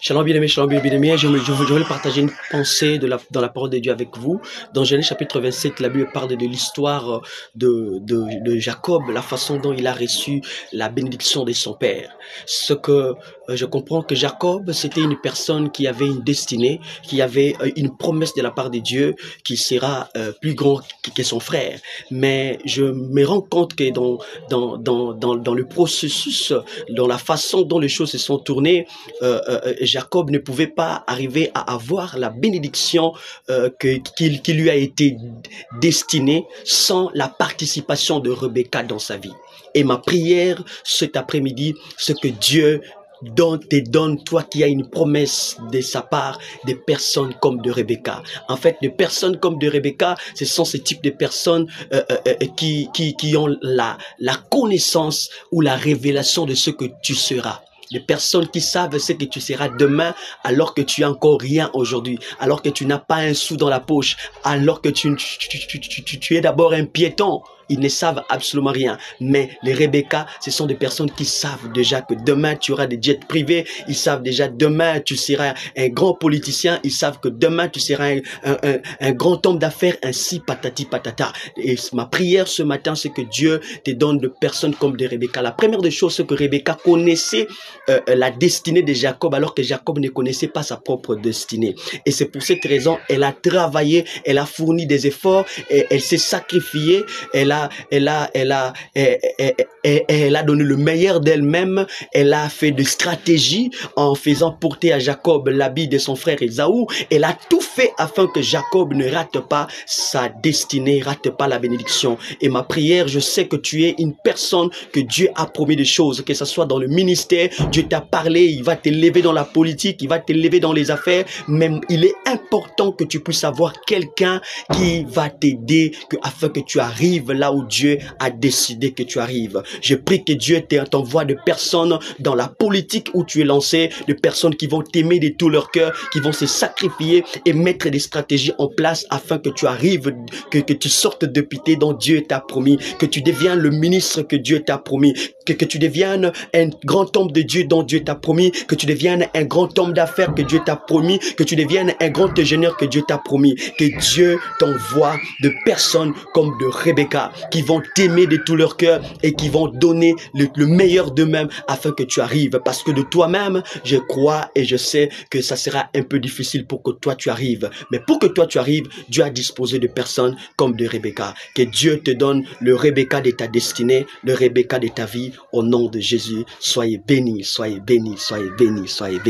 Shalom bien-aimé, je voulais partager une pensée dans la parole de Dieu avec vous. Dans Genèse chapitre 27, la Bible parle de l'histoire de Jacob, la façon dont il a reçu la bénédiction de son père. Ce que je comprends que Jacob, c'était une personne qui avait une destinée, qui avait une promesse de la part de Dieu, qui sera plus grand que son frère. Mais je me rends compte que dans le processus, dans la façon dont les choses se sont tournées, Jacob ne pouvait pas arriver à avoir la bénédiction qui lui a été destinée sans la participation de Rebecca dans sa vie. Et ma prière cet après-midi, c'est que Dieu te donne, toi qui as une promesse de sa part, des personnes comme de Rebecca. En fait, des personnes comme de Rebecca, ce sont ce type de personnes qui ont la connaissance ou la révélation de ce que tu seras. Des personnes qui savent ce que tu seras demain alors que tu as encore rien aujourd'hui, alors que tu n'as pas un sou dans la poche, alors que tu es d'abord un piéton. Ils ne savent absolument rien. Mais les Rebecca, ce sont des personnes qui savent déjà que demain, tu auras des jets privés. Ils savent déjà demain, tu seras un grand politicien. Ils savent que demain, tu seras un grand homme d'affaires, ainsi patati patata. Et ma prière ce matin, c'est que Dieu te donne de personnes comme des Rebecca. La première des choses, c'est que Rebecca connaissait la destinée de Jacob, alors que Jacob ne connaissait pas sa propre destinée. Et c'est pour cette raison, elle a travaillé, elle a fourni des efforts, et elle s'est sacrifiée, elle a donné le meilleur d'elle-même. Elle a fait des stratégies en faisant porter à Jacob l'habit de son frère Ésaü. Elle a tout fait afin que Jacob ne rate pas sa destinée, rate pas la bénédiction. Et ma prière, je sais que tu es une personne que Dieu a promis des choses, que ce soit dans le ministère, Dieu t'a parlé, il va t'élever dans la politique, il va t'élever dans les affaires. Même il est important que tu puisses avoir quelqu'un qui va t'aider afin que tu arrives là où Dieu a décidé que tu arrives. Je prie que Dieu t'envoie de personnes dans la politique où tu es lancé, de personnes qui vont t'aimer de tout leur cœur, qui vont se sacrifier et mettre des stratégies en place afin que tu arrives, que tu sortes de pitié dont Dieu t'a promis, que tu deviennes le ministre que Dieu t'a promis, que tu deviennes un grand homme de Dieu dont Dieu t'a promis, que tu deviennes un grand homme d'affaires que Dieu t'a promis, que tu deviennes un grand ingénieur que Dieu t'a promis, que Dieu t'envoie de personnes comme de Rebecca qui vont t'aimer de tout leur cœur et qui vont donner le meilleur d'eux-mêmes afin que tu arrives. Parce que de toi-même, je crois et je sais que ça sera un peu difficile pour que toi tu arrives. Mais pour que toi tu arrives, Dieu a disposé de personnes comme de Rebecca. Que Dieu te donne le Rebecca de ta destinée, le Rebecca de ta vie. Au nom de Jésus, soyez bénis, soyez bénis, soyez bénis, soyez bénis.